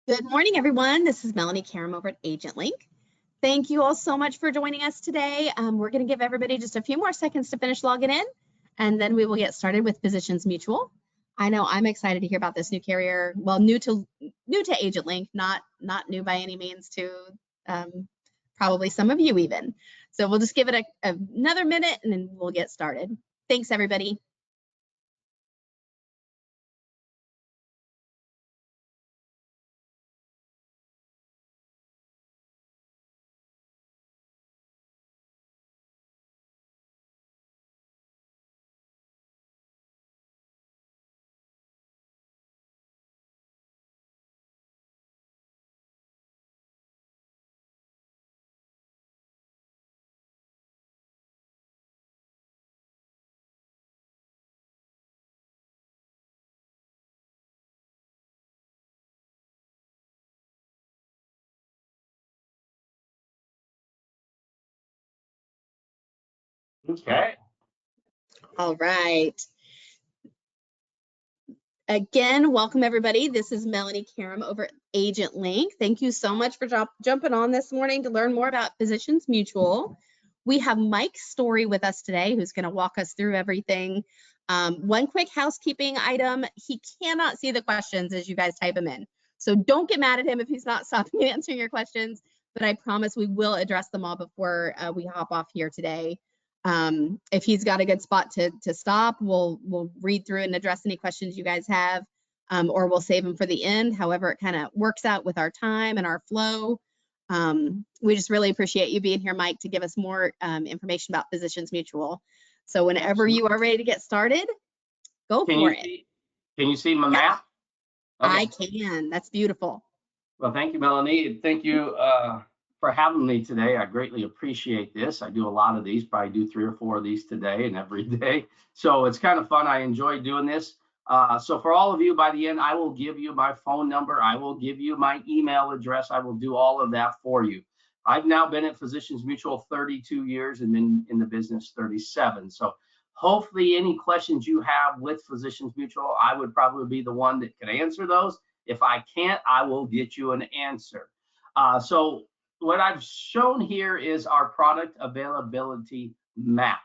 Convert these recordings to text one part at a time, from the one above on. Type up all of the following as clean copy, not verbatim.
Good morning, everyone. This is Melanie Karam over at Agent Link. Thank you all so much for joining us today. We're going to give everybody just a few more seconds to finish logging in, and then we will get started with Physicians Mutual. I know I'm excited to hear about this new carrier. Well, new to Agent Link, not new by any means to probably some of you even. So we'll just give it another minute, and then we'll get started. Thanks, everybody. Okay. All right. Again, welcome everybody. This is Melanie Karam over at Agent Link. Thank you so much for jumping on this morning to learn more about Physicians Mutual. We have Mike Story with us today, who's going to walk us through everything. One quick housekeeping item. He cannot see the questions as you guys type them in. So don't get mad at him if he's not stopping answering your questions, but I promise we will address them all before we hop off here today. If he's got a good spot to stop, we'll read through and address any questions you guys have, or we'll save them for the end. However, it kind of works out with our time and our flow. We just really appreciate you being here, Mike, to give us more information about Physicians Mutual. So whenever you are ready to get started, go for it. Can you see my map? Okay. I can. That's beautiful. Well, thank you, Melanie. Thank you for having me today. I greatly appreciate this. I do a lot of these, probably do 3 or 4 of these today and every day. So it's kind of fun. I enjoy doing this. So for all of you, by the end, I will give you my phone number. I will give you my email address. I will do all of that for you. I've now been at Physicians Mutual 32 years and been in the business 37. So hopefully any questions you have with Physicians Mutual, I would probably be the one that can answer those. If I can't, I will get you an answer. So what I've shown here is our product availability map.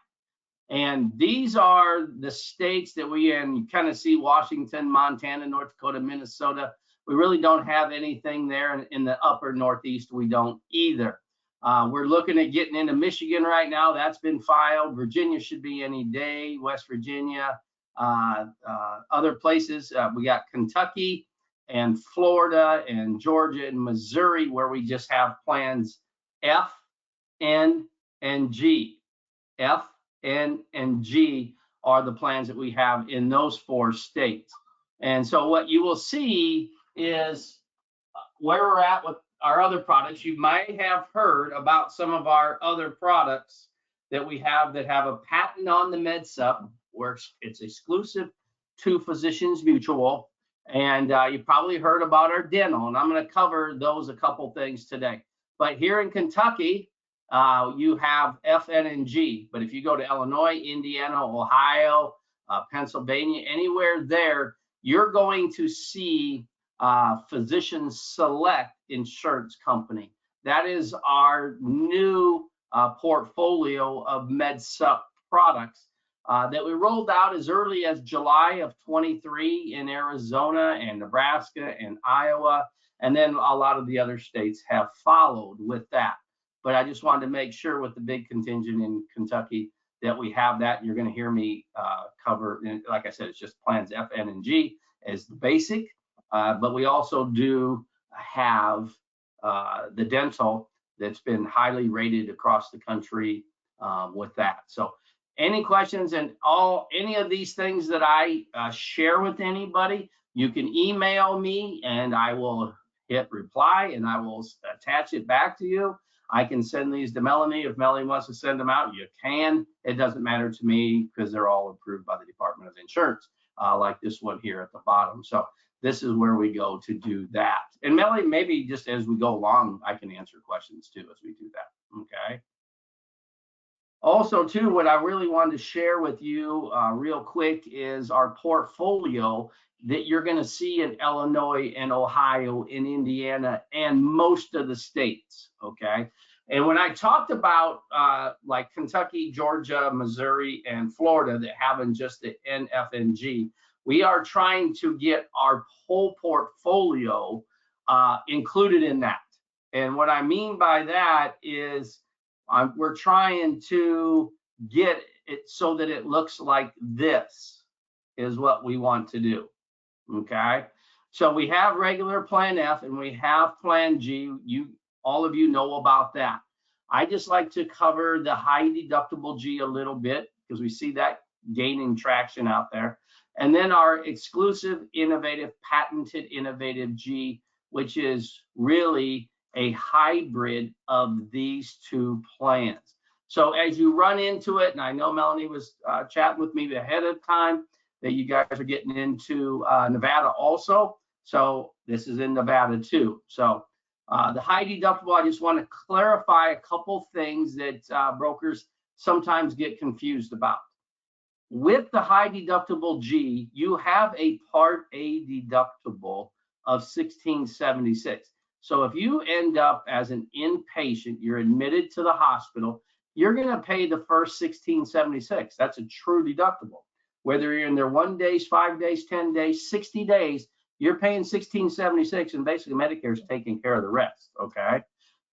And these are the states that we in. You kind of see Washington, Montana, North Dakota, Minnesota. We really don't have anything there in the upper Northeast. We don't either. We're looking at getting into Michigan right now. That's been filed. Virginia should be any day. West Virginia, other places. We got Kentucky and Florida and Georgia and Missouri, where we just have plans F, N, and G. F, N, and G are the plans that we have in those 4 states. And so what you will see is where we're at with our other products. You might have heard about some of our other products that we have that have a patent on the MedSup, where it's exclusive to Physicians Mutual. And you probably heard about our dental, and I'm going to cover those a couple things today. But here in Kentucky, you have F, N, and G. But if you go to Illinois, Indiana, Ohio, Pennsylvania, anywhere there, you're going to see Physicians Select Insurance Company. That is our new portfolio of MedSup products that we rolled out as early as July of 23 in Arizona and Nebraska and Iowa. And then a lot of the other states have followed with that. But I just wanted to make sure with the big contingent in Kentucky that we have that. You're going to hear me cover, like I said, it's just plans F, N, and G as the basic. But we also do have the dental that's been highly rated across the country with that. So any questions and any of these things that I share with anybody, you can email me and I will hit reply and I will attach it back to you. I can send these to Melanie. If Melanie wants to send them out, you can. It doesn't matter to me because they're all approved by the Department of Insurance, like this one here at the bottom. So this is where we go to do that. And Melanie, maybe just as we go along, I can answer questions too as we do that. Okay. Also, too, what I really wanted to share with you real quick is our portfolio that you're going to see in Illinois and Ohio, in Indiana, and most of the states. Okay. And when I talked about like Kentucky, Georgia, Missouri, and Florida that having just the NFNG, we are trying to get our whole portfolio included in that. And what I mean by that is we're trying to get it so that it looks like this is what we want to do. Okay. So we have regular Plan F and we have Plan G. All of you know about that. I just like to cover the high deductible G a little bit because we see that gaining traction out there. And then our exclusive, innovative, patented, innovative G, which is really a hybrid of these two plans. So as you run into it, and I know Melanie was chatting with me ahead of time that you guys are getting into Nevada also. So this is in Nevada too. So the high deductible, I just want to clarify a couple things that brokers sometimes get confused about. With the high deductible G, you have a Part A deductible of $1,676. So if you end up as an inpatient, you're admitted to the hospital, you're going to pay the first $1,676. That's a true deductible. Whether you're in there 1 day, 5 days, 10 days, 60 days, you're paying $1,676, and basically Medicare is taking care of the rest. Okay.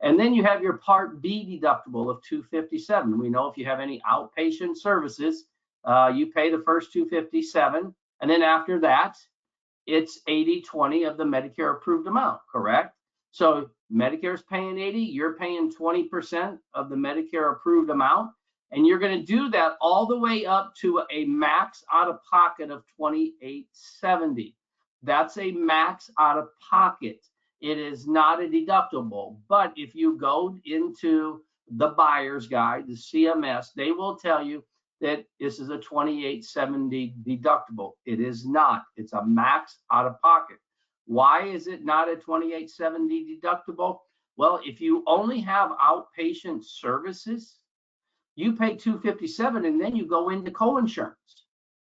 And then you have your Part B deductible of $257. We know if you have any outpatient services, you pay the first $257, and then after that, it's 80/20 of the Medicare approved amount, correct? So Medicare's paying 80, you're paying 20% of the Medicare approved amount, and you're going to do that all the way up to a max out of pocket of $2,870. That's a max out of pocket. It is not a deductible, but if you go into the buyer's guide, the CMS, they will tell you that this is a $2,870 deductible. It is not. It's a max out of pocket. Why is it not a $2,870 deductible? Well, if you only have outpatient services, you pay $257 and then you go into coinsurance.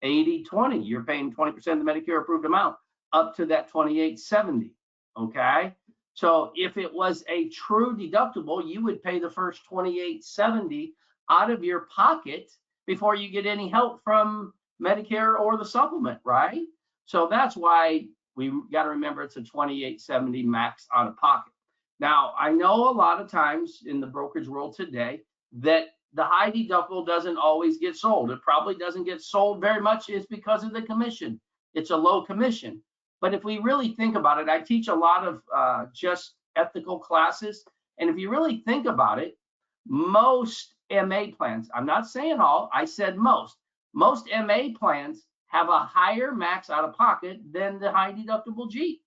80/20, you're paying 20% of the Medicare approved amount up to that $2,870. Okay. So if it was a true deductible, you would pay the first $2,870 out of your pocket before you get any help from Medicare or the supplement, right? So that's why we got to remember it's a $2,870 max out of pocket. Now, I know a lot of times in the brokerage world today that the high deductible doesn't always get sold. It probably doesn't get sold very much. It's because of the commission. It's a low commission. But if we really think about it, I teach a lot of just ethical classes. And if you really think about it, most MA plans, I'm not saying all, I said most MA plans have a higher max out of pocket than the high deductible G.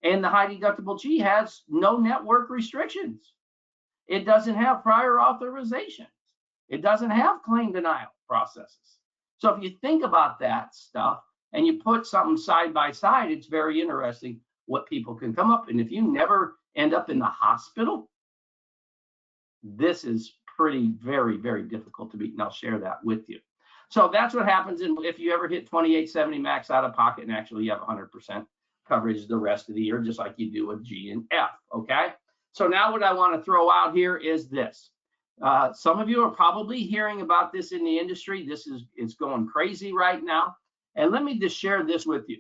And the high deductible G has no network restrictions. It doesn't have prior authorizations. It doesn't have claim denial processes. So if you think about that stuff and you put something side by side, it's very interesting what people can come up. And if you never end up in the hospital, this is very, very difficult to beat. And I'll share that with you. So that's what happens if you ever hit $2,870 max out of pocket and actually you have 100% coverage the rest of the year, just like you do with G and F. Okay. So now what I want to throw out here is this. Some of you are probably hearing about this in the industry. It's going crazy right now. And let me just share this with you.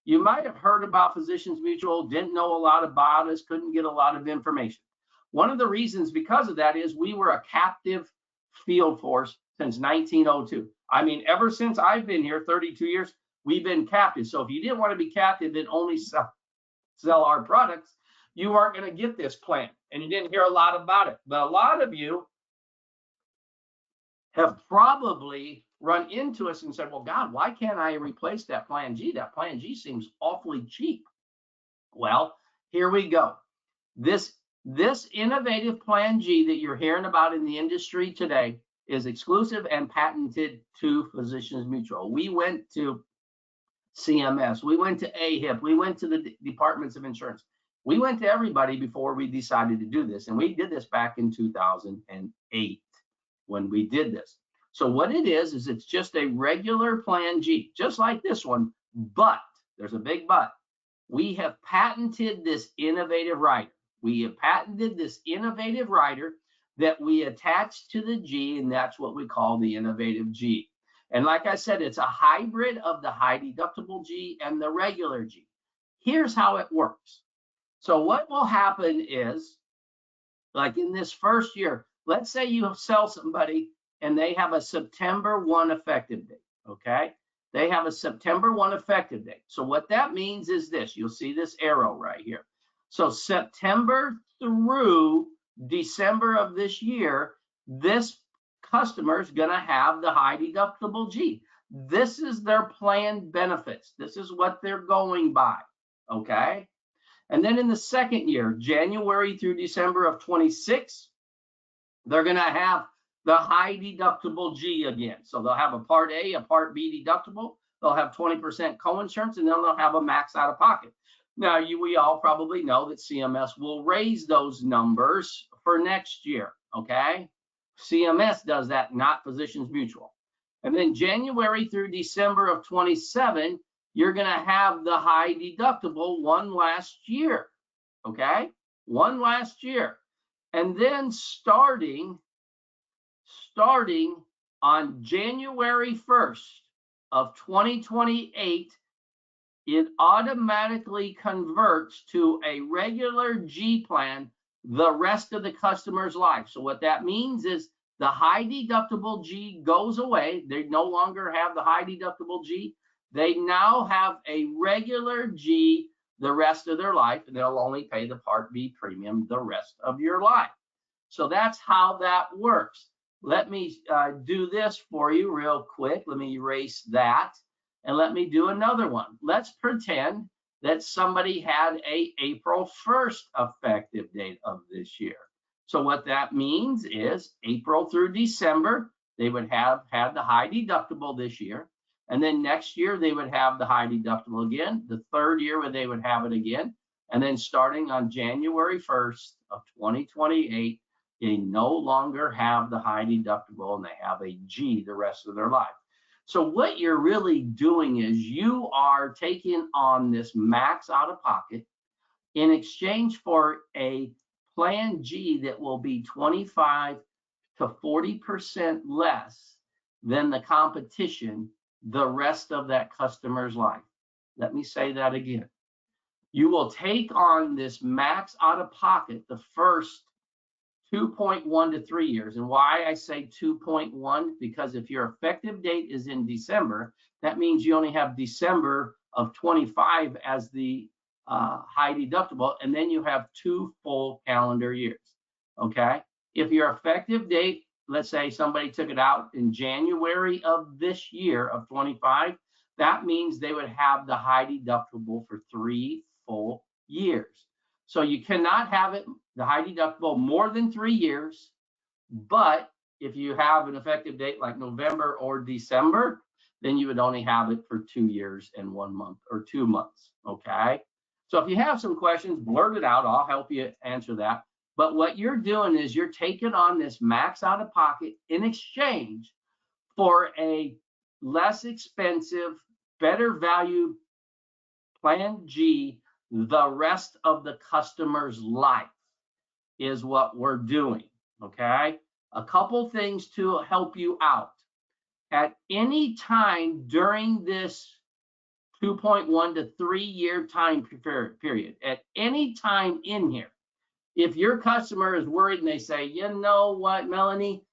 You might have heard about Physicians Mutual, didn't know a lot about us, couldn't get a lot of information. One of the reasons because of that is we were a captive field force since 1902. I mean, ever since I've been here, 32 years, we've been captive. So if you didn't want to be captive and only sell our products, you aren't going to get this plan. And you didn't hear a lot about it. But a lot of you have probably run into us and said, well, God, why can't I replace that Plan G? That Plan G seems awfully cheap. Well, here we go. This innovative Plan G that you're hearing about in the industry today is exclusive and patented to Physicians Mutual. We went to CMS, we went to AHIP, we went to the departments of insurance. We went to everybody before we decided to do this. And we did this back in 2008. when we did this. So what it is it's just a regular Plan G, just like this one, but there's a big but. We have patented this innovative rider. We have patented this innovative rider that we attach to the G, and that's what we call the innovative G. And like I said, it's a hybrid of the high deductible G and the regular G. Here's how it works. So what will happen is, like in this first year, let's say you sell somebody and they have a September 1 effective date, okay? They have a September 1 effective date. So what that means is this, you'll see this arrow right here. So September through December of this year, this customer is gonna have the high deductible G. This is their planned benefits. This is what they're going by, okay? And then in the second year, January through December of 26, they're gonna have the high deductible G again. So they'll have a Part A, a Part B deductible. They'll have 20% coinsurance, and then they'll have a max out of pocket. Now, we all probably know that CMS will raise those numbers for next year, okay? CMS does that, not Physicians Mutual. And then January through December of 27, you're gonna have the high deductible one last year, okay? One last year. And then starting on January 1st of 2028, it automatically converts to a regular G plan the rest of the customer's life. So what that means is the high deductible G goes away. They no longer have the high deductible G. They now have a regular G the rest of their life, and they'll only pay the Part B premium the rest of your life. So that's how that works. Let me do this for you real quick. Let me erase that. And let me do another one. Let's pretend that somebody had a April 1st effective date of this year. So what that means is April through December, they would have had the high deductible this year. And then next year, they would have the high deductible again. The third year, where they would have it again. And then starting on January 1st of 2028, they no longer have the high deductible and they have a G the rest of their life. So what you're really doing is you are taking on this max out of pocket in exchange for a Plan G that will be 25 to 40% less than the competition the rest of that customer's life. Let me say that again. You will take on this max out of pocket the first 2.1 to 3 years. And why I say 2.1, because if your effective date is in December, that means you only have December of 25 as the high deductible, and then you have 2 full calendar years, okay? If your effective date, let's say somebody took it out in January of this year of 25, that means they would have the high deductible for 3 full years. So you cannot have it, the high deductible, more than 3 years, but if you have an effective date like November or December, then you would only have it for 2 years and 1 month or 2 months, okay? So if you have some questions, blurt it out, I'll help you answer that. But what you're doing is you're taking on this max out of pocket in exchange for a less expensive, better value Plan G the rest of the customer's life is what we're doing, okay? A couple things to help you out. At any time during this 2.1 to 3 year time period, at any time in here, if your customer is worried and they say, you know what, Melanie,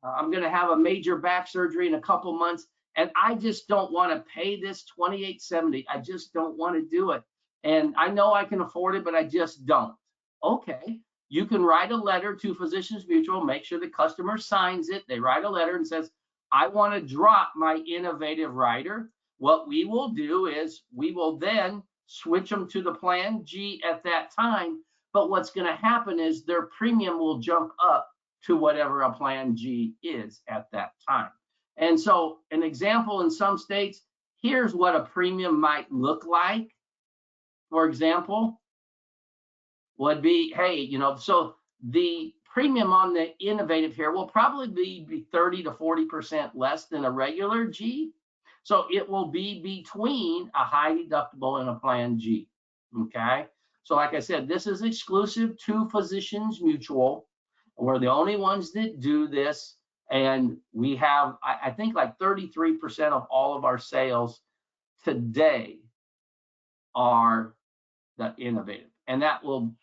I'm gonna have a major back surgery in a couple months, and I just don't wanna pay this $28.70. I just don't wanna do it. And I know I can afford it, but I just don't. Okay, you can write a letter to Physicians Mutual, make sure the customer signs it. They write a letter and says, I want to drop my innovative rider. What we will do is we will then switch them to the Plan G at that time. But what's going to happen is their premium will jump up to whatever a Plan G is at that time. And so an example in some states, here's what a premium might look like. For example, would be, hey, you know, so the premium on the innovative here will probably be 30 to 40% less than a regular G. So it will be between a high deductible and a plan G. Okay. So like I said, this is exclusive to Physicians Mutual. We're the only ones that do this. And we have, I think, like 33% of all of our sales today are the innovative. And that will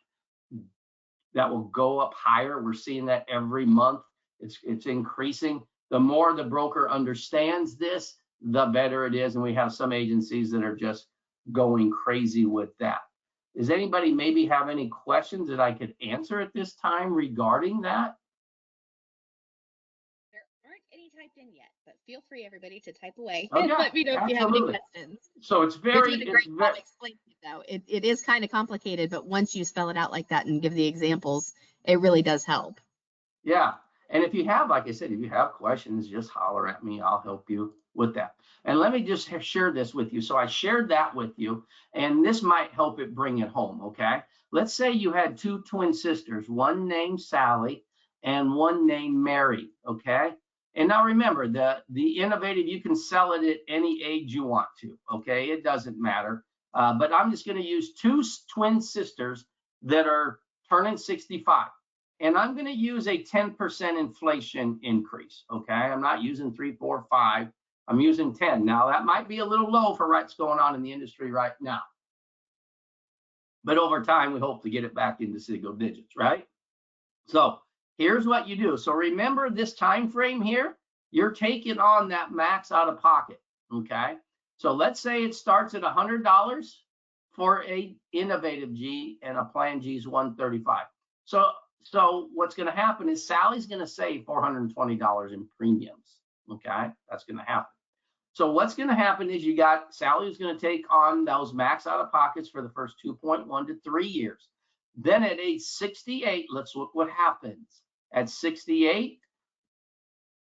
go up higher. We're seeing that every month. It's increasing. The more the broker understands this, the better it is. And we have some agencies that are just going crazy with that. Does anybody maybe have any questions that I could answer at this time regarding that? There aren't any typed in yet, but feel free, everybody, to type away Oh, and yeah, let me know if you have any absolutely. questions. So it's You're very, doing a great job explaining it, though. It is kind of complicated, but once you spell it out like that and give the examples, it really does help. yeah. And if you have, like I said, if you have questions, just holler at me. I'll help you with that. And let me just share this with you. So I shared that with you, and this might help it bring it home, okay? Let's say you had two twin sisters, one named Sally and one named Mary, okay? And now remember, the innovative, you can sell it at any age you want to, okay? It doesn't matter. But I'm just going to use two twin sisters that are turning 65. And I'm going to use a 10% inflation increase, okay? I'm not using 3, 4, 5. I'm using 10. Now, that might be a little low for what's going on in the industry right now. But over time, we hope to get it back into single digits, right? So here's what you do. So remember this time frame here, you're taking on that max out of pocket, okay? So let's say it starts at $100 for a innovative G and a plan G is $135. So what's going to happen is Sally's going to save $420 in premiums, okay? That's going to happen. So what's going to happen is Sally's going to take on those max out of pockets for the first 2.1 to 3 years. Then at age 68, let's look what happens. At 68,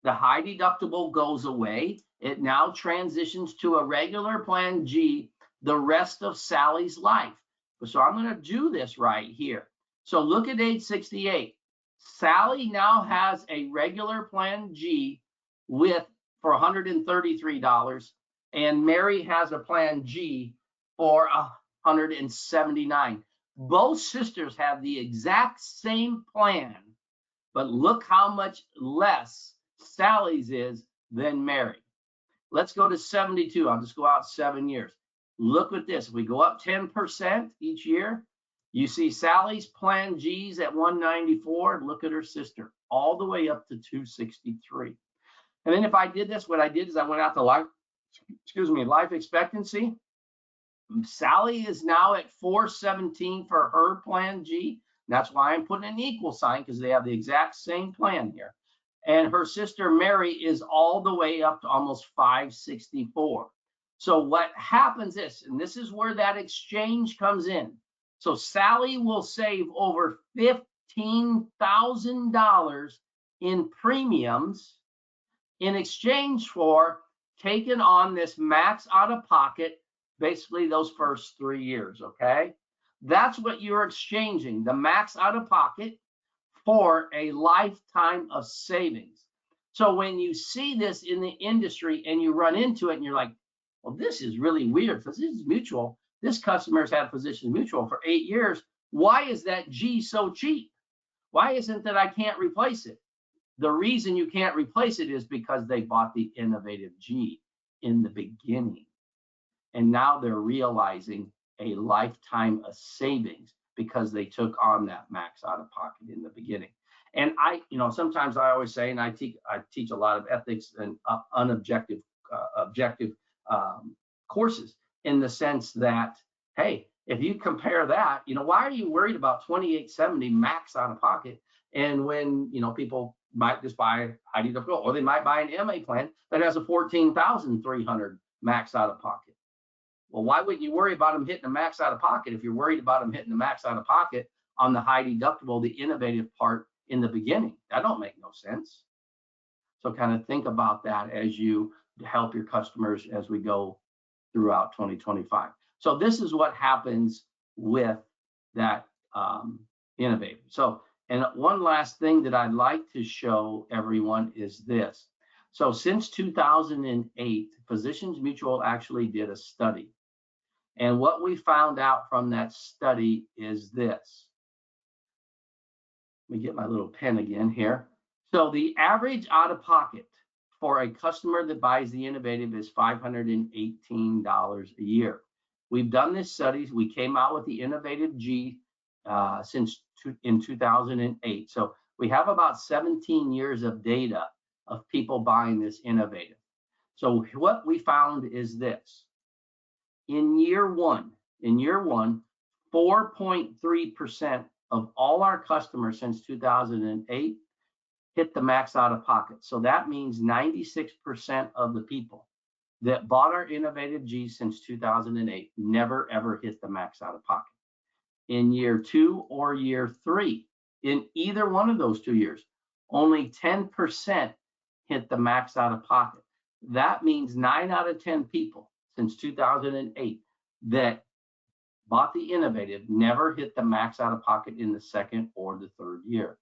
the high deductible goes away. It now transitions to a regular plan G the rest of Sally's life. So I'm going to do this right here. So look at age 68. Sally now has a regular plan G for $133, and Mary has a plan G for $179. Both sisters have the exact same plan, but look how much less Sally's is than Mary. Let's go to 72. I'll just go out 7 years. Look at this. If we go up 10% each year, you see Sally's plan G's at 194. Look at her sister, all the way up to 263. And then if I did this, what I did is I went out to life expectancy. Sally is now at 417 for her plan G. That's why I'm putting an equal sign, because they have the exact same plan here. And her sister Mary is all the way up to almost 564. So what happens is, and this is where that exchange comes in. So Sally will save over $15,000 in premiums in exchange for taking on this max out of pocket, basically those first 3 years, okay? That's what you're exchanging, the max out of pocket for a lifetime of savings. So when you see this in the industry and you run into it and you're like, well, this is really weird. Physicians Mutual, this customer's had Physicians Mutual for 8 years. Why is that G so cheap? Why isn't that I can't replace it? The reason you can't replace it is because they bought the innovative G in the beginning. And now they're realizing a lifetime of savings because they took on that max out of pocket in the beginning. And sometimes I always say, and I teach a lot of ethics and objective courses, in the sense that, hey, if you compare that, why are you worried about $2,870 max out of pocket? And when, people might just buy high deductible, or they might buy an MA plan that has a $14,300 max out of pocket. Well, why wouldn't you worry about them hitting the max out of pocket if you're worried about them hitting the max out of pocket on the high deductible, the innovative part in the beginning? That don't make no sense. So kind of think about that as you help your customers as we go throughout 2025. So this is what happens with that innovative. So And one last thing that I'd like to show everyone is this. So since 2008, Physicians Mutual actually did a study. And what we found out from that study is this. Let me get my little pen again here. So the average out of pocket for a customer that buys the Innovative is $518 a year. We've done this study. We came out with the Innovative G in 2008. So we have about 17 years of data of people buying this Innovative. So what we found is this. In year one, 4.3% of all our customers since 2008 hit the max out of pocket. So that means 96% of the people that bought our Innovative G since 2008 never ever hit the max out of pocket. In year 2 or year 3, in either one of those 2 years, only 10% hit the max out of pocket. That means 9 out of 10 people since 2008 that bought the Innovative never hit the max out of pocket in the second or the third year.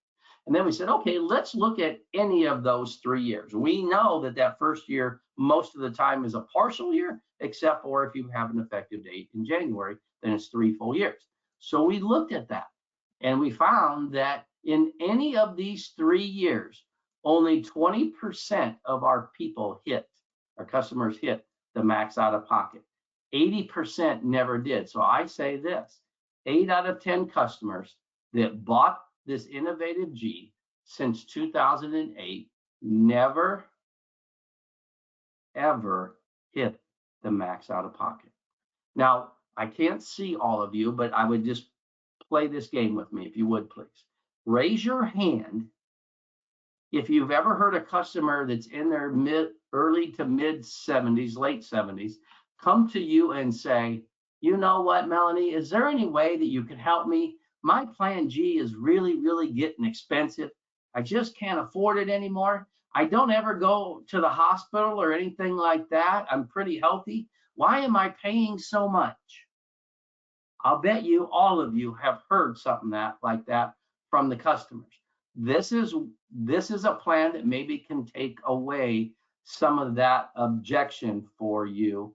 And then we said, okay, let's look at any of those 3 years. We know that that first year, most of the time is a partial year, except for if you have an effective date in January, then it's 3 full years. So we looked at that and we found that in any of these 3 years, only 20% of our people our customers hit the max out of pocket. 80% never did. So I say this, 8 out of 10 customers that bought this Innovative G since 2008 never, ever hit the max out of pocket. Now, I can't see all of you, but I would just play this game with me, if you would, please. Raise your hand if you've ever heard a customer that's in their early to mid 70s, late 70s, come to you and say, you know what, Melanie, is there any way that you can help me? My Plan G is really, really getting expensive. I just can't afford it anymore. I don't ever go to the hospital or anything like that. I'm pretty healthy. Why am I paying so much? I'll bet you all of you have heard something like that from the customers. This is a plan that maybe can take away some of that objection for you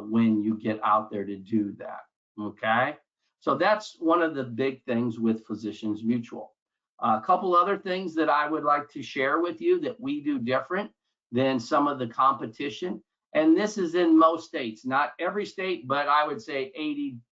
when you get out there to do that, okay? So that's one of the big things with Physicians Mutual. A couple other things that I would like to share with you that we do different than some of the competition, and this is in most states, not every state, but I would say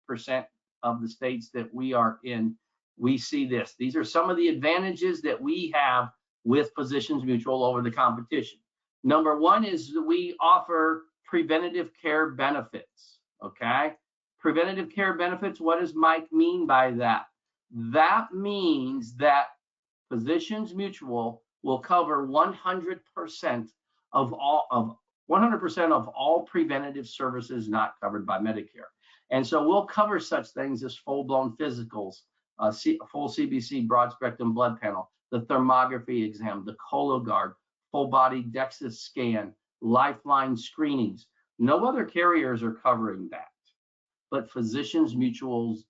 80% of the states that we are in, we see this. These are some of the advantages that we have with Physicians Mutual over the competition. Number one is that we offer preventative care benefits, okay? Preventative care benefits, what does Mike mean by that? That means that Physicians Mutual will cover 100% of all preventative services not covered by Medicare. And so we'll cover such things as full-blown physicals, full CBC broad spectrum blood panel, the thermography exam, the Cologuard, full body DEXA scan, lifeline screenings. No other carriers are covering that, but Physicians Mutual's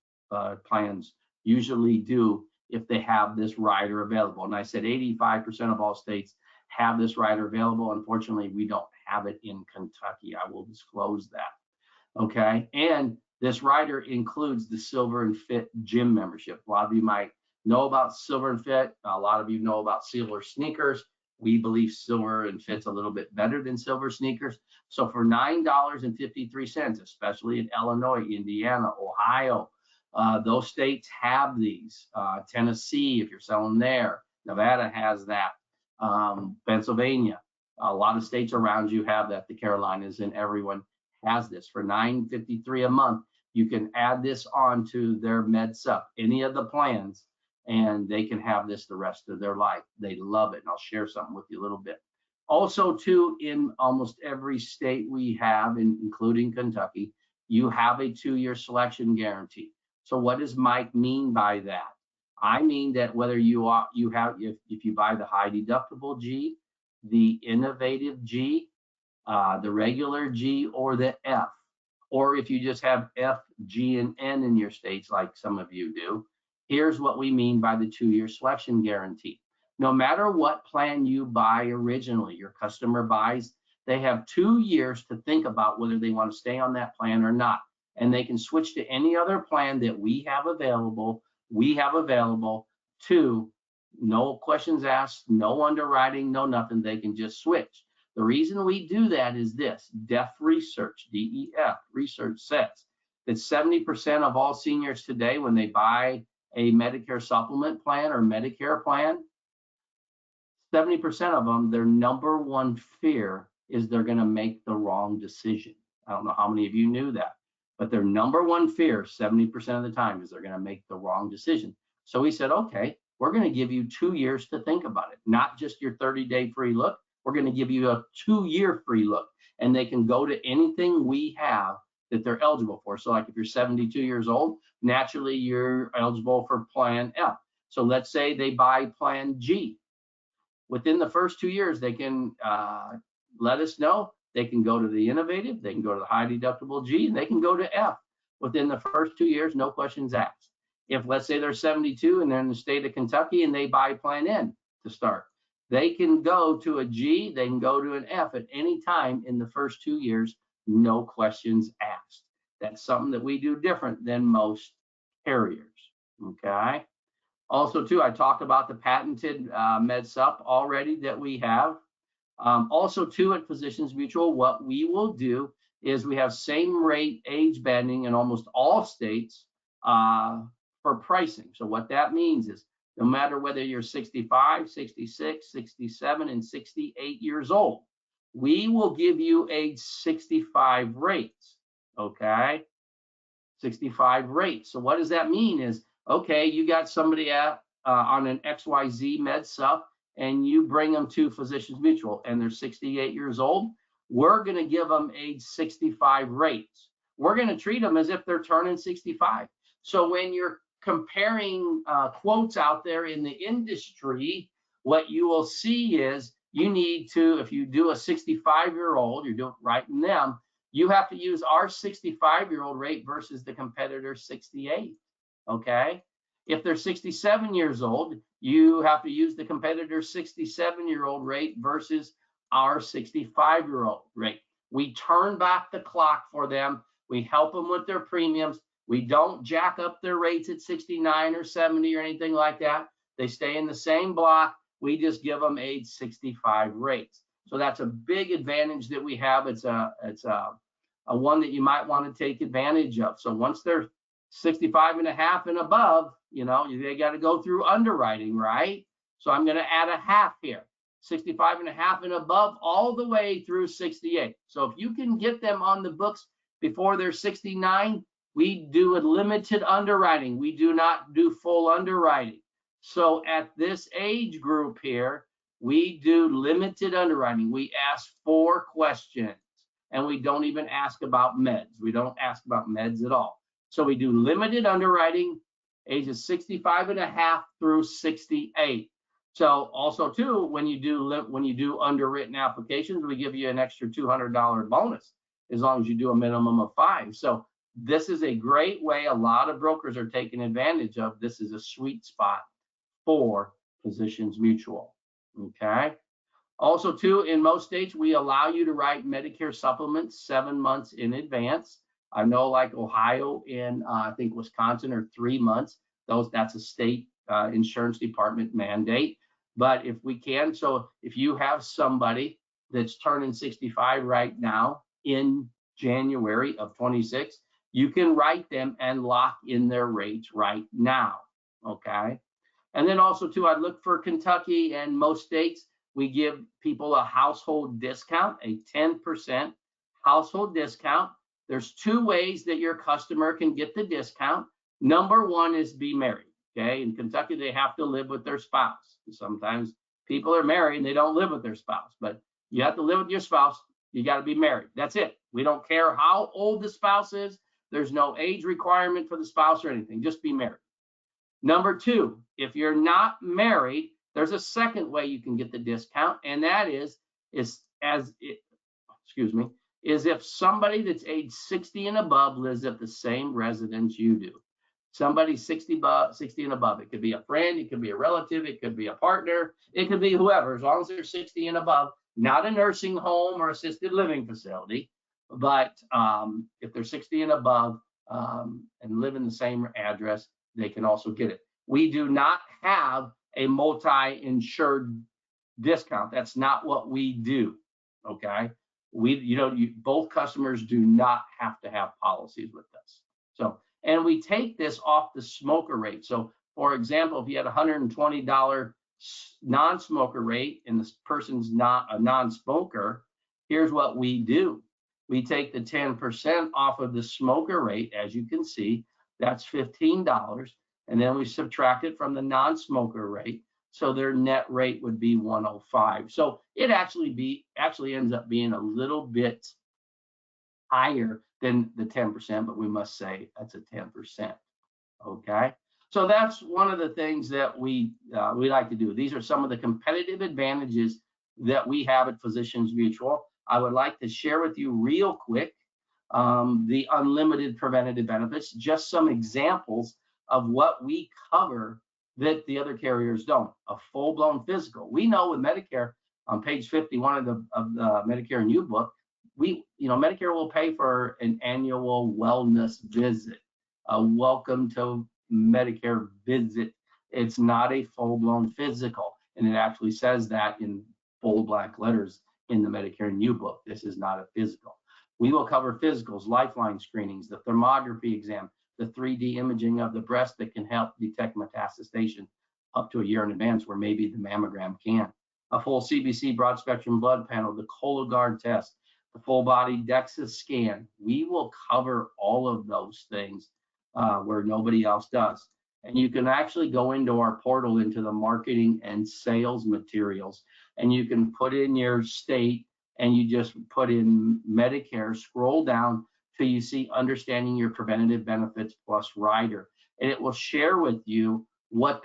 plans usually do if they have this rider available. And I said 85% of all states have this rider available. Unfortunately, we don't have it in Kentucky. I will disclose that, okay? And this rider includes the Silver and Fit gym membership. A lot of you might know about Silver and Fit. A lot of you know about Silver sneakers. We believe Silver and Fit's a little bit better than Silver sneakers. So for $9.53, especially in Illinois, Indiana, Ohio, those states have these. Tennessee, if you're selling there, Nevada has that. Pennsylvania, a lot of states around you have that. The Carolinas, and everyone has this. For $9.53 a month, you can add this on to their MedSup, any of the plans, and they can have this the rest of their life. They love it, and I'll share something with you a little bit. Also, too, in almost every state we have, including Kentucky, you have a 2-year selection guarantee. So what does Mike mean by that? I mean that whether if you buy the high deductible G, the Innovative G, the regular G, or the F, or if you just have F, G, and N in your states, like some of you do, Here's what we mean by the 2-year selection guarantee. No matter what plan you buy originally, your customer buys, they have 2 years to think about whether they want to stay on that plan or not. And they can switch to any other plan that we have available, to no questions asked, no underwriting, no nothing. They can just switch. The reason we do that is this: DEF research, DEF research says that 70% of all seniors today, when they buy a Medicare supplement plan or Medicare plan, 70% of them, their number one fear is they're going to make the wrong decision. I don't know how many of you knew that, but their number one fear 70% of the time is they're going to make the wrong decision. So we said, okay, we're going to give you 2 years to think about it, not just your 30-day free look. We're going to give you a 2-year free look, and they can go to anything we have that they're eligible for. So like if you're 72 years old, naturally you're eligible for Plan F. So let's say they buy Plan G. Within the first 2 years, they can let us know. They can go to the Innovative, they can go to the high deductible G, and they can go to F within the first 2 years, no questions asked. If let's say they're 72 and they're in the state of Kentucky and they buy Plan N to start, they can go to a G, they can go to an F at any time in the first 2 years, no questions asked. That's something that we do different than most carriers, okay? Also, too, I talked about the patented MedSup already that we have. Also, too, at Physicians Mutual, what we will do is we have same rate age banding in almost all states for pricing. So what that means is no matter whether you're 65, 66, 67, and 68 years old, we will give you age 65 rates, okay? 65 rates. So what does that mean is, okay, you got somebody on an XYZ MedSup and you bring them to Physicians Mutual and they're 68 years old, we're going to give them age 65 rates. We're going to treat them as if they're turning 65. So when you're comparing quotes out there in the industry, what you will see is you need to, if you do a 65-year-old, you're doing writing them, you have to use our 65-year-old rate versus the competitor 68, okay? If they're 67 years old, you have to use the competitor's 67-year-old rate versus our 65-year-old rate. We turn back the clock for them. We help them with their premiums. We don't jack up their rates at 69 or 70 or anything like that. They stay in the same block. We just give them age 65 rates. So that's a big advantage that we have. It's a one that you might want to take advantage of. So once they're 65 and a half and above, you know, they got to go through underwriting, right? So I'm going to add a half here, 65 and a half and above all the way through 68. So if you can get them on the books before they're 69, we do a limited underwriting. We do not do full underwriting. So at this age group here, we do limited underwriting. We ask 4 questions and we don't even ask about meds. We don't ask about meds at all. So we do limited underwriting, ages 65 and a half through 68. So also too, when you do underwritten applications, we give you an extra $200 bonus as long as you do a minimum of 5. So this is a great way. A lot of brokers are taking advantage of. This is a sweet spot for Physicians Mutual, okay? Also too, in most states, we allow you to write Medicare supplements 7 months in advance. I know like Ohio and I think Wisconsin are 3 months. That's a state insurance department mandate. But if we can, so if you have somebody that's turning 65 right now in January of 26, you can write them and lock in their rates right now, okay? And then also too, I look for Kentucky and most states, we give people a household discount, a 10% household discount. There's 2 ways that your customer can get the discount. Number 1 is be married, okay? In Kentucky, they have to live with their spouse. Sometimes people are married and they don't live with their spouse, but you have to live with your spouse. You got to be married. That's it. We don't care how old the spouse is. There's no age requirement for the spouse or anything. Just be married. Number 2, if you're not married, there's a second way you can get the discount, and that is if somebody that's age 60 and above lives at the same residence you do. Somebody 60 and above. It could be a friend, it could be a relative, it could be a partner, it could be whoever, as long as they're 60 and above, not a nursing home or assisted living facility, but if they're 60 and above and live in the same address, they can also get it. We do not have a multi-insured discount. That's not what we do. Okay. Both customers do not have to have policies with us. So, and we take this off the smoker rate. So for example, if you had $120 non-smoker rate and this person's not a non-smoker, here's what we do. We take the 10% off of the smoker rate, as you can see, that's $15. And then we subtract it from the non-smoker rate. So their net rate would be 105. So it actually ends up being a little bit higher than the 10%, but we must say that's a 10%. Okay. So that's one of the things that we like to do. These are some of the competitive advantages that we have at Physicians Mutual. I would like to share with you real quick the unlimited preventative benefits, just some examples of what we cover that the other carriers don't. A full-blown physical. We know with Medicare, on page 51 of the Medicare New Book, Medicare will pay for an annual wellness visit, a welcome to Medicare visit. It's not a full-blown physical, and it actually says that in bold black letters in the Medicare New Book. This is not a physical. We will cover physicals, lifeline screenings, the thermography exam, the 3D imaging of the breast that can help detect metastasization up to a year in advance, where maybe the mammogram can. A full CBC broad spectrum blood panel, the Cologuard test, the full body DEXA scan. We will cover all of those things where nobody else does. And you can actually go into our portal, into the marketing and sales materials, and you can put in your state and you just put in Medicare, scroll down till you see understanding your preventative benefits plus rider. And it will share with you what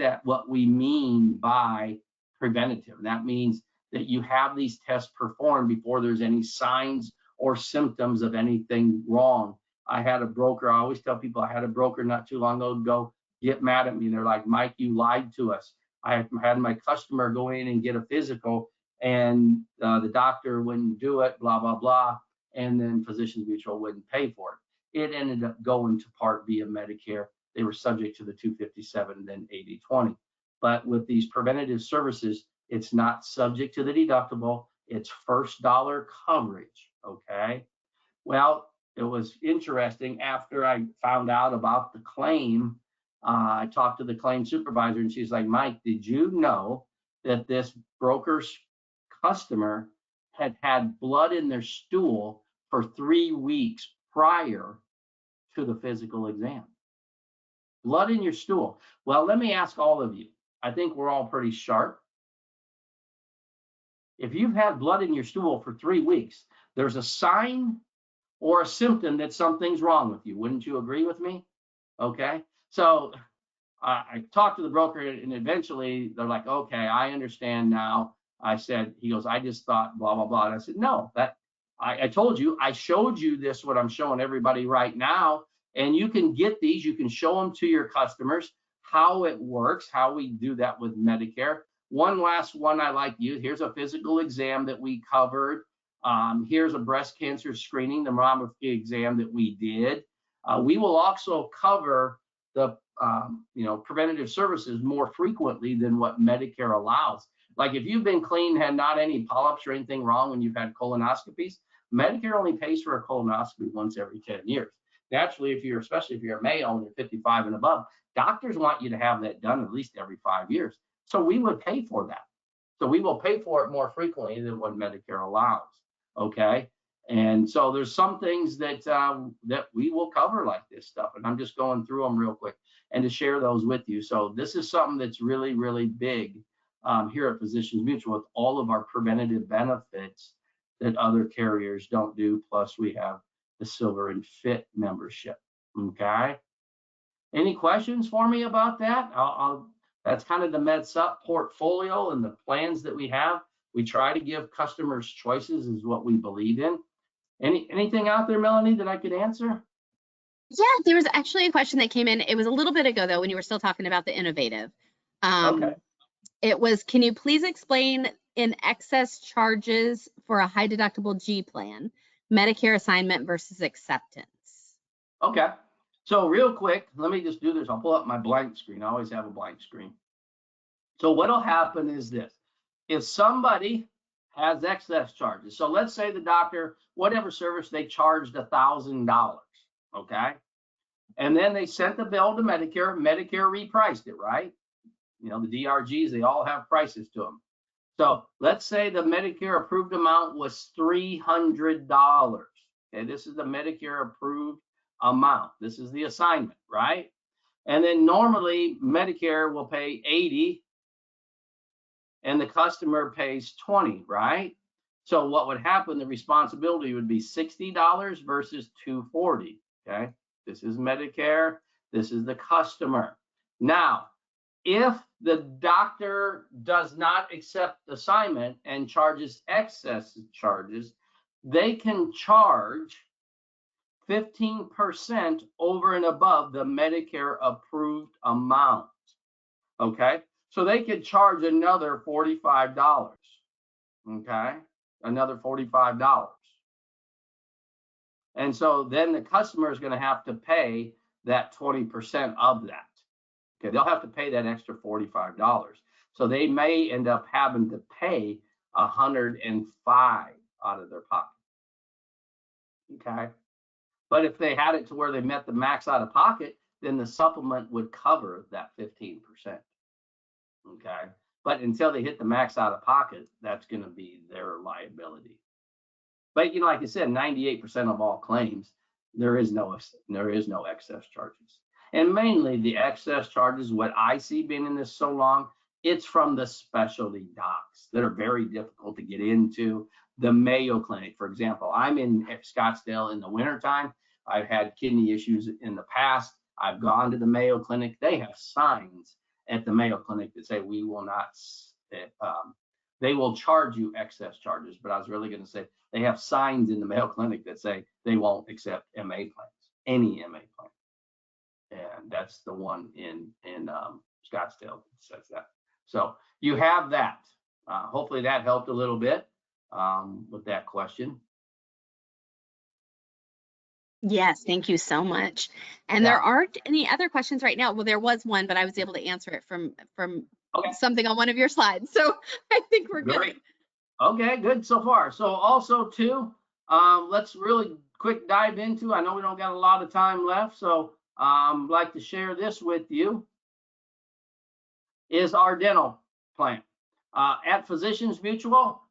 we mean by preventative. That means that you have these tests performed before there's any signs or symptoms of anything wrong. I had a broker, I always tell people, I had a broker not too long ago get mad at me. They're like, Mike, you lied to us. I had my customer go in and get a physical and the doctor wouldn't do it, blah, blah, blah. And then Physicians Mutual wouldn't pay for it. It ended up going to Part B of Medicare. They were subject to the 257, then 80/20. But with these preventative services, it's not subject to the deductible. It's first dollar coverage, okay? Well, it was interesting. After I found out about the claim, I talked to the claim supervisor and she's like, Mike, did you know that this broker's customer had blood in their stool for 3 weeks prior to the physical exam? Blood in your stool. Well, let me ask all of you. I think we're all pretty sharp. If you've had blood in your stool for 3 weeks, there's a sign or a symptom that something's wrong with you. Wouldn't you agree with me? Okay. So I talked to the broker and eventually they're like, okay, I understand now. I said, he goes, I just thought blah, blah, blah. And I said, no, I told you, I showed you this, what I'm showing everybody right now. And you can get these, you can show them to your customers, how it works, how we do that with Medicare. One last one I like to use. Here's a physical exam that we covered. Here's a breast cancer screening, the mammography exam that we did. We will also cover the preventative services more frequently than what Medicare allows. Like if you've been clean, had not any polyps or anything wrong when you've had colonoscopies, Medicare only pays for a colonoscopy once every 10 years. Naturally, especially if you're a male and you're 55 and above, doctors want you to have that done at least every 5 years. So we would pay for that. So we will pay for it more frequently than what Medicare allows. Okay. And so there's some things that that we will cover like this stuff. And I'm just going through them real quick and to share those with you. So this is something that's really, really big here at Physicians Mutual with all of our preventative benefits that other carriers don't do. Plus we have the Silver and Fit membership. Okay. Any questions for me about that? That's kind of the MedSup portfolio and the plans that we have. We try to give customers choices is what we believe in. Anything out there, Melanie, that I could answer? Yeah, there was actually a question that came in. It was a little bit ago though, when you were still talking about the innovative. Okay. It was, can you please explain in excess charges for a high deductible G plan, Medicare assignment versus acceptance? Okay. So real quick, let me just do this. I'll pull up my blank screen. I always have a blank screen. So what'll happen is this. If somebody has excess charges, so let's say the doctor, whatever service, they charged $1,000, okay? And then they sent the bill to Medicare. Medicare repriced it, right? You know, the DRGs, they all have prices to them. So let's say the Medicare approved amount was $300. Okay, this is the Medicare approved amount. This is the assignment, right? And then normally Medicare will pay 80 and the customer pays 20, right? So what would happen, the responsibility would be $60 versus $240, okay? This is Medicare, this is the customer. Now, if the doctor does not accept assignment and charges excess charges, they can charge 15% over and above the Medicare approved amount, okay? So they could charge another $45, okay? Another $45. And so then the customer is going to have to pay that 20% of that. Okay, they'll have to pay that extra $45. So they may end up having to pay $105 out of their pocket. Okay. But if they had it to where they met the max out of pocket, then the supplement would cover that 15%. Okay. But until they hit the max out of pocket, that's going to be their liability. But you know, like I said, 98% of all claims, there is no excess charges. And mainly the excess charges, what I see being in this so long, it's from the specialty docs that are very difficult to get into. The Mayo Clinic, for example, I'm in Scottsdale in the wintertime. I've had kidney issues in the past. I've gone to the Mayo Clinic. They have signs at the Mayo Clinic that say we will not, they will charge you excess charges. But I was really going to say they have signs in the Mayo Clinic that say they won't accept MA plans, any MA plan. And that's the one in Scottsdale that says that. So you have that. Hopefully that helped a little bit with that question. Yes, thank you so much. And Yeah. there aren't any other questions right now. Well, there was one, but I was able to answer it from Okay. something on one of your slides. So I think we're Great. good. Okay, good so far. So also too, let's really quick dive into, I know we don't got a lot of time left, so like to share this with you, is our dental plan. At Physicians Mutual,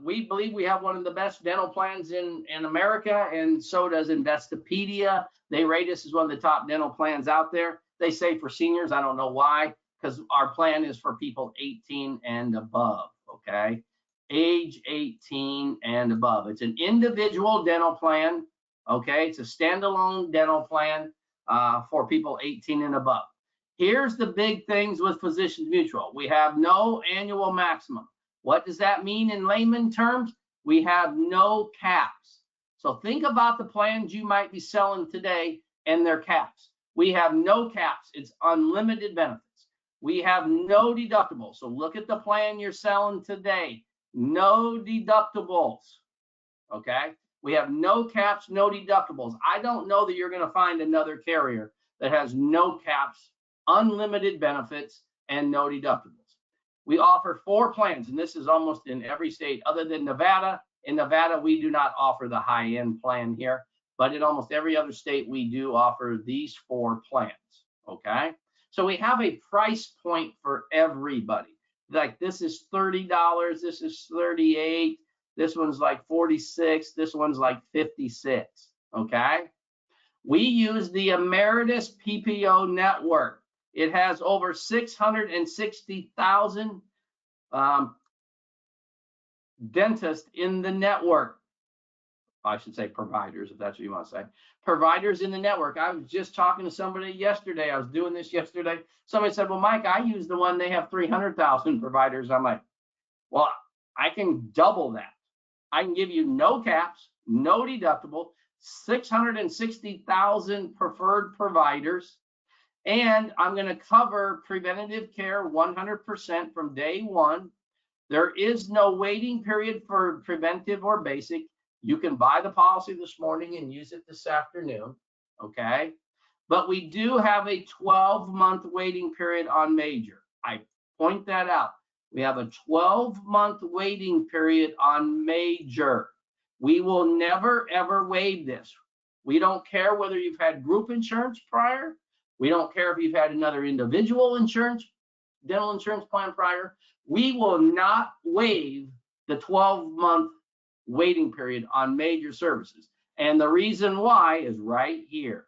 we believe we have one of the best dental plans in America, and so does Investopedia. They rate us as one of the top dental plans out there. They say for seniors, I don't know why, because our plan is for people 18 and above, okay? Age 18 and above. It's an individual dental plan, okay? It's a standalone dental plan for people 18 and above. Here's the big things with Physicians Mutual. We have no annual maximum. What does that mean in layman terms? We have no caps. So think about the plans you might be selling today and their caps. We have no caps. It's unlimited benefits. We have no deductibles. So look at the plan you're selling today. No deductibles. Okay? We have no caps, no deductibles. I don't know that you're going to find another carrier that has no caps, unlimited benefits, and no deductibles. We offer 4 plans, and this is almost in every state other than Nevada. In Nevada, we do not offer the high-end plan here, but in almost every other state, we do offer these 4 plans, okay? So we have a price point for everybody. Like this is $30, this is $38, this one's like $46, this one's like $56, okay? We use the Emeritus PPO network. It has over 660,000 dentists in the network. I should say providers, if that's what you want to say. Providers in the network. I was just talking to somebody yesterday. I was doing this yesterday. Somebody said, well, Mike, I use the one, they have 300,000 providers. I'm like, well, I can double that. I can give you no caps, no deductible, 660,000 preferred providers, and I'm going to cover preventative care 100% from day one. There is no waiting period for preventive or basic. You can buy the policy this morning and use it this afternoon, okay? But we do have a 12-month waiting period on major. I point that out. We have a 12-month waiting period on major. We will never, ever waive this. We don't care whether you've had group insurance prior. We don't care if you've had another individual insurance, dental insurance plan prior. We will not waive the 12-month waiting period on major services. And the reason why is right here.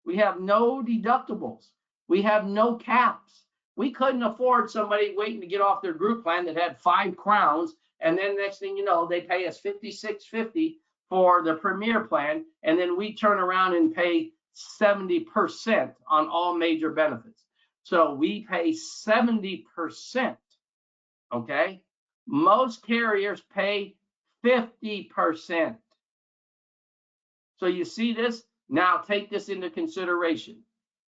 We have no deductibles. We have no caps. We couldn't afford somebody waiting to get off their group plan that had 5 crowns, and then next thing you know, they pay us $56.50 for the Premier plan, and then we turn around and pay 70% on all major benefits. So we pay 70%, okay? Most carriers pay 50%. So you see this? Now take this into consideration.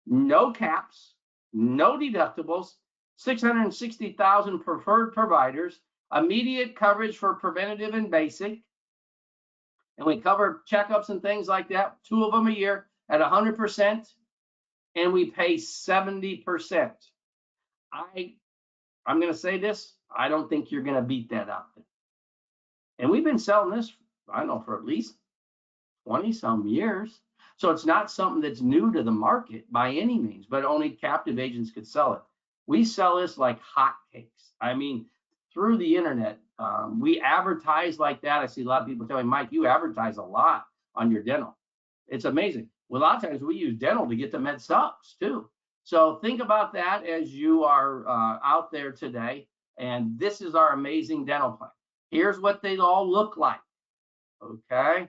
No caps, no deductibles, 660,000 preferred providers, immediate coverage for preventative and basic, and we cover checkups and things like that, 2 of them a year at 100%, and we pay 70%. I'm going to say this, I don't think you're going to beat that out there. And we've been selling this, I don't know, for at least 20 some years. So it's not something that's new to the market by any means, but only captive agents could sell it. We sell this like hotcakes. I mean, through the internet, we advertise like that. I see a lot of people telling me, Mike, you advertise a lot on your dental. It's amazing. Well, a lot of times we use dental to get the med subs too. So think about that as you are out there today. And this is our amazing dental plan. Here's what they all look like. Okay.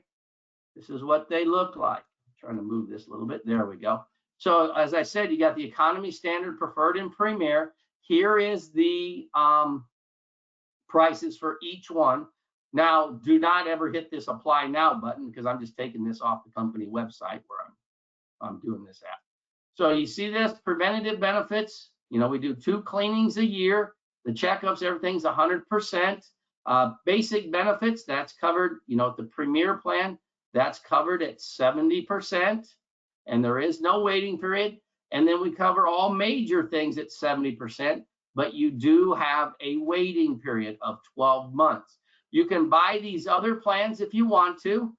This is what they look like. Trying to move this a little bit. There we go. So as I said, you got the economy, standard, preferred, and premier. Here is the prices for each one. Now, do not ever hit this apply now button because I'm just taking this off the company website where I'm doing this at. So you see this preventative benefits. You know, we do 2 cleanings a year. The checkups, everything's 100%. Basic benefits, that's covered, you know, the premier plan. That's covered at 70%, and there is no waiting period. And then we cover all major things at 70%, but you do have a waiting period of 12 months. You can buy these other plans if you want to.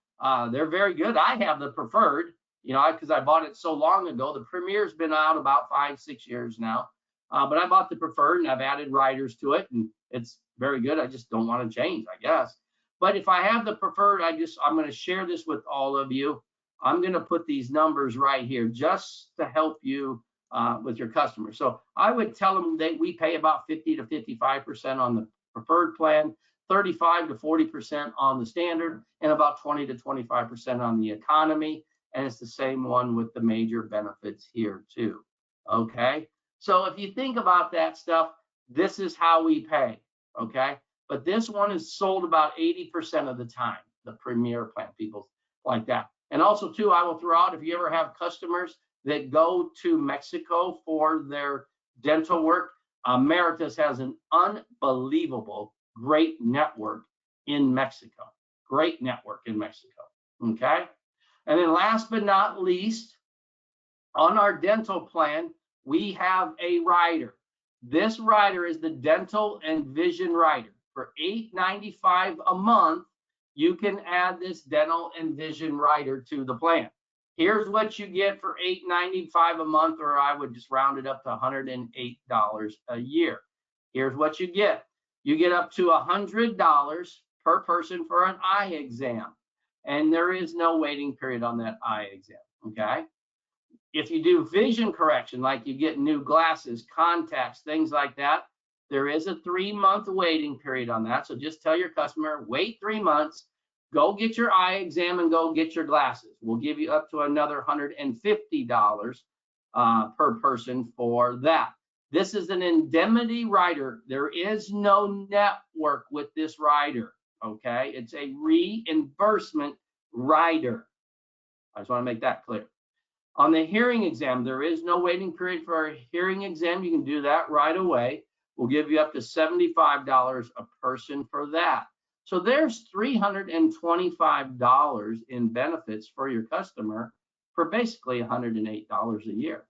They're very good. I have the preferred, you know, because I bought it so long ago. The Premier's been out about 5-6 years now, but I bought the preferred and I've added riders to it, and it's very good. I just don't want to change, I guess. But if I have the preferred, I'm going to share this with all of you. I'm going to put these numbers right here just to help you with your customers. So I would tell them that we pay about 50 to 55% on the preferred plan, 35 to 40% on the standard, and about 20 to 25% on the economy. And it's the same one with the major benefits here too. Okay. So if you think about that stuff, this is how we pay. Okay. But this one is sold about 80% of the time, the Premier plan, people like that. And also, too, I will throw out, if you ever have customers that go to Mexico for their dental work, Meritus has an unbelievable, great network in Mexico. Great network in Mexico, okay? And then last but not least, on our dental plan, we have a rider. This rider is the dental and vision rider. For $8.95 a month, you can add this dental and vision rider to the plan. Here's what you get for $8.95 a month, or I would just round it up to $108 a year. Here's what you get. You get up to $100 per person for an eye exam, and there is no waiting period on that eye exam, okay? If you do vision correction, like you get new glasses, contacts, things like that, there is a 3-month waiting period on that. So just tell your customer, wait 3 months, go get your eye exam and go get your glasses. We'll give you up to another $150 per person for that. This is an indemnity rider. There is no network with this rider, okay? It's a reimbursement rider. I just want to make that clear. On the hearing exam, there is no waiting period for a hearing exam. You can do that right away. We'll give you up to $75 a person for that. So there's $325 in benefits for your customer for basically $108 a year.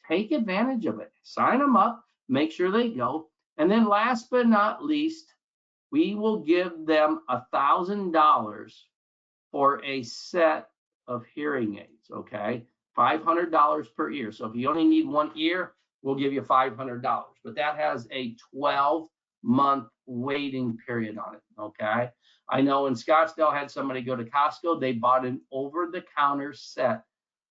Take advantage of it. Sign them up, make sure they go. And then last but not least, we will give them $1,000 for a set of hearing aids, okay? $500 per ear. So if you only need one ear, we'll give you $500. But that has a 12-month waiting period on it, okay? I know in Scottsdale, I had somebody go to Costco. They bought an over-the-counter set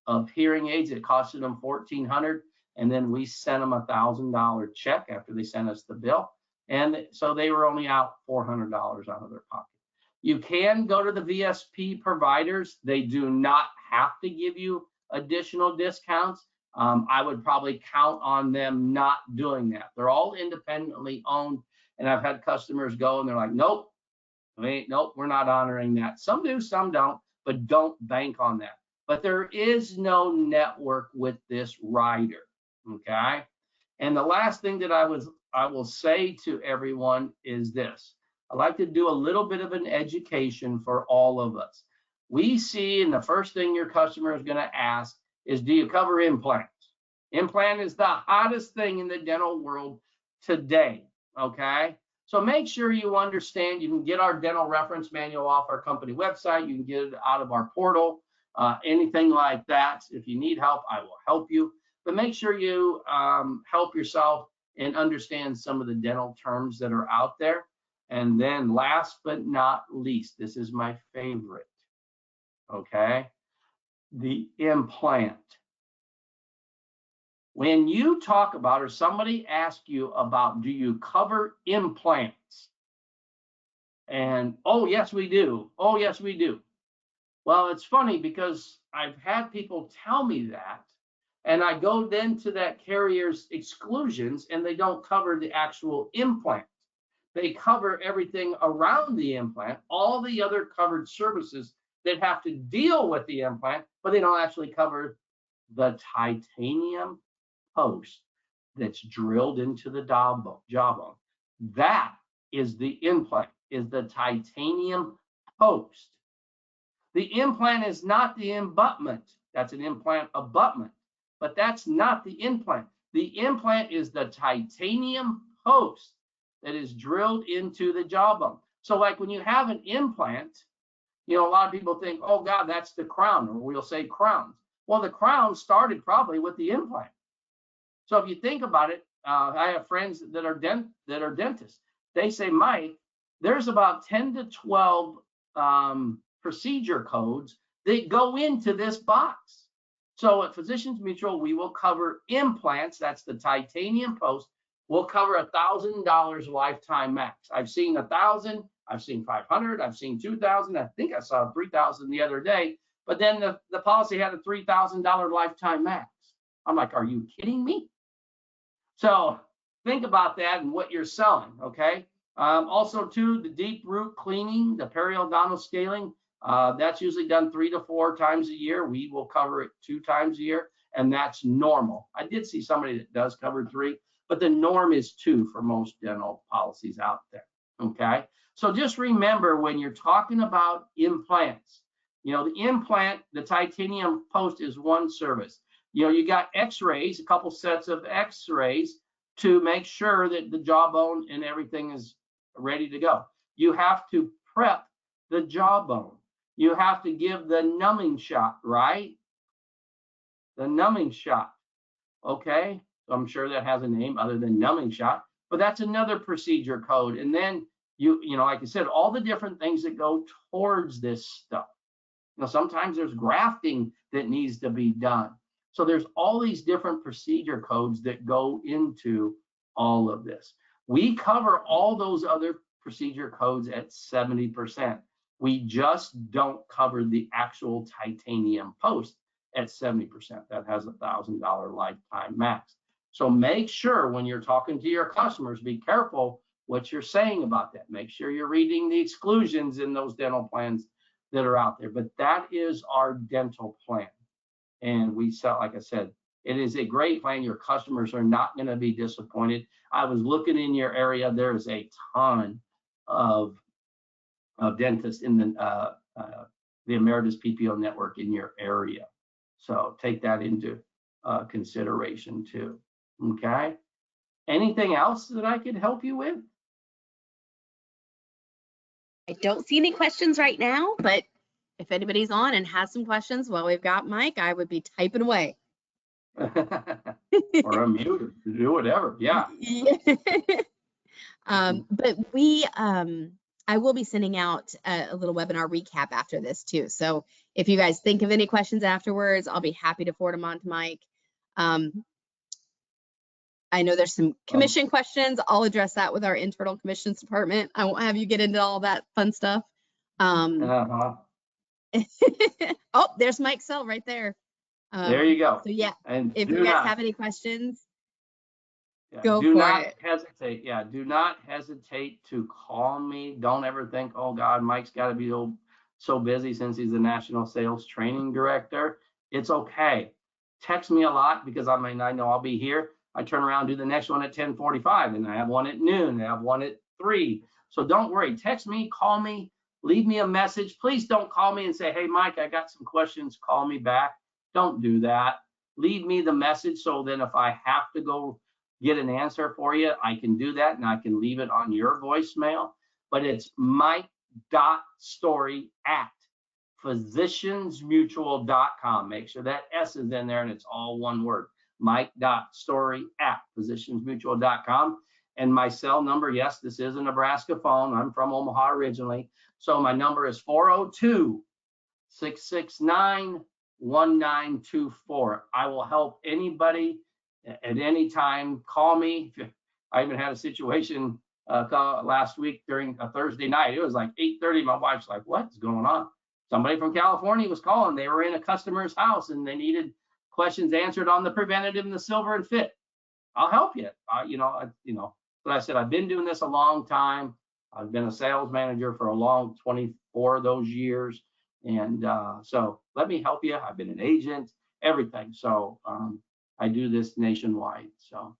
of hearing aids. It costed them $1,400, and then we sent them a $1,000 check after they sent us the bill. And so they were only out $400 out of their pocket. You can go to the VSP providers. They do not have to give you additional discounts. I would probably count on them not doing that. They're all independently owned, and I've had customers go and they're like, nope, nope, we're not honoring that. Some do, some don't, but don't bank on that. But there is no network with this rider, okay? And the last thing that I will say to everyone is this. I like to do a little bit of an education for all of us. We see, and the first thing your customer is going to ask is, do you cover implants? Implant is the hottest thing in the dental world today, okay? So make sure you understand. You can get our dental reference manual off our company website. You can get it out of our portal, anything like that. If you need help, I will help you. But make sure you help yourself and understand some of the dental terms that are out there. And then last but not least, this is my favorite, okay? The implant. When you talk about, or somebody asks you about, do you cover implants? And, oh, yes, we do. Oh, yes, we do. Well, it's funny because I've had people tell me that, and I go then to that carrier's exclusions, and they don't cover the actual implant. They cover everything around the implant, all the other covered services that have to deal with the implant, but they don't actually cover the titanium post that's drilled into the jawbone. That is the implant, is the titanium post. The implant is not the abutment. That's an implant abutment, but that's not the implant. The implant is the titanium post that is drilled into the jawbone. So like when you have an implant, you know, a lot of people think, oh God, that's the crown, or we'll say crowns. Well, the crown started probably with the implant. So if you think about it, I have friends that are dentists. They say, Mike, there's about 10 to 12 procedure codes that go into this box. So at Physicians Mutual, we will cover implants. That's the titanium post. We'll cover $1,000 lifetime max. I've seen 1,000, I've seen 500, I've seen 2,000. I think I saw 3,000 the other day. But then the policy had a $3,000 lifetime max. I'm like, are you kidding me? So think about that and what you're selling, okay? Also, too, the deep root cleaning, the periodontal scaling, that's usually done 3 to 4 times a year. We will cover it 2 times a year, and that's normal. I did see somebody that does cover 3, but the norm is 2 for most dental policies out there, okay? So just remember when you're talking about implants, you know, the implant, the titanium post is one service. You know, you got x-rays, a couple sets of x-rays to make sure that the jawbone and everything is ready to go. You have to prep the jawbone. You have to give the numbing shot, right? The numbing shot, okay? So I'm sure that has a name other than numbing shot, but that's another procedure code. And then you know, like I said, all the different things that go towards this stuff. You know, sometimes there's grafting that needs to be done. So there's all these different procedure codes that go into all of this. We cover all those other procedure codes at 70%. We just don't cover the actual titanium post at 70%. That has $1,000 lifetime max. So make sure when you're talking to your customers, be careful what you're saying about that. Make sure you're reading the exclusions in those dental plans that are out there. But that is our dental plan. And we sell, like I said, it is a great plan. Your customers are not going to be disappointed. I was looking in your area. There's a ton of dentists in the Emeritus PPO network in your area. So take that into consideration too. Okay. Anything else that I could help you with? I don't see any questions right now, but if anybody's on and has some questions while we've got Mike, I would be typing away. Or unmute, do whatever. Yeah. But I will be sending out a little webinar recap after this too. So if you guys think of any questions afterwards, I'll be happy to forward them on to Mike. I know there's some commission questions. I'll address that with our internal commissions department. I won't have you get into all that fun stuff. Oh, there's Mike's cell right there. There you go. So yeah, and if you guys have any questions, go do for not it. hesitate. Yeah, do not hesitate to call me. Don't ever think, oh God, Mike's got to be so busy since he's the national sales training director. It's okay. Text me a lot because I know I'll be here. I turn around and do the next one at 10:45, and I have one at noon. I have one at 3. So don't worry. Text me, call me, leave me a message. Please don't call me and say, hey, Mike, I got some questions. Call me back. Don't do that. Leave me the message so then if I have to go get an answer for you, I can do that and I can leave it on your voicemail. But it's mike.story@physiciansmutual.com. Make sure that S is in there and it's all one word. mike.story@physiciansmutual.com. And my cell number, yes, this is a Nebraska phone. I'm from Omaha originally. So my number is 402-669-1924. I will help anybody at any time. Call me. I even had a situation last week during a Thursday night. It was like 8:30. My wife's like, what's going on? Somebody from California was calling. They were in a customer's house and they needed questions answered on the preventative and the silver and fit. I'll help you. But I said, I've been doing this a long time. I've been a sales manager for a long 24 of those years. And so let me help you. I've been an agent, everything. So I do this nationwide. So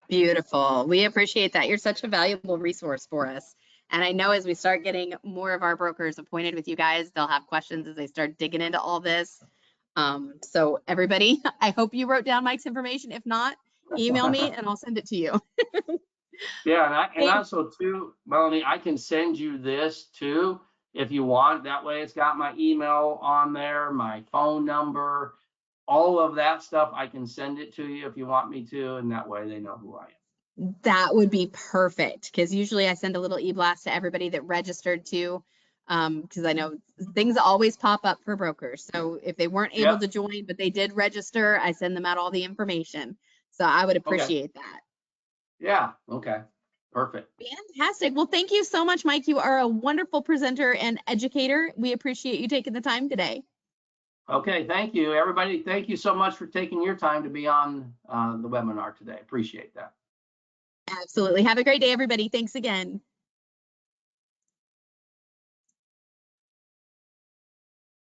beautiful. We appreciate that. You're such a valuable resource for us. And I know as we start getting more of our brokers appointed with you guys, they'll have questions as they start digging into all this. So everybody, I hope you wrote down Mike's information. If not, email me and I'll send it to you. Yeah, and also too, Melanie, I can send you this too if you want. That way it's got my email on there, my phone number, all of that stuff. I can send it to you if you want me to, and that way they know who I am. That would be perfect, because usually I send a little e-blast to everybody that registered too, because I know things always pop up for brokers. So if they weren't able to join, but they did register, I send them out all the information. So I would appreciate that. Yeah, okay, perfect. Fantastic. Well, thank you so much, Mike. You are a wonderful presenter and educator. We appreciate you taking the time today. Okay, thank you, everybody. Thank you so much for taking your time to be on the webinar today. Appreciate that. Absolutely. Have a great day, everybody. Thanks again.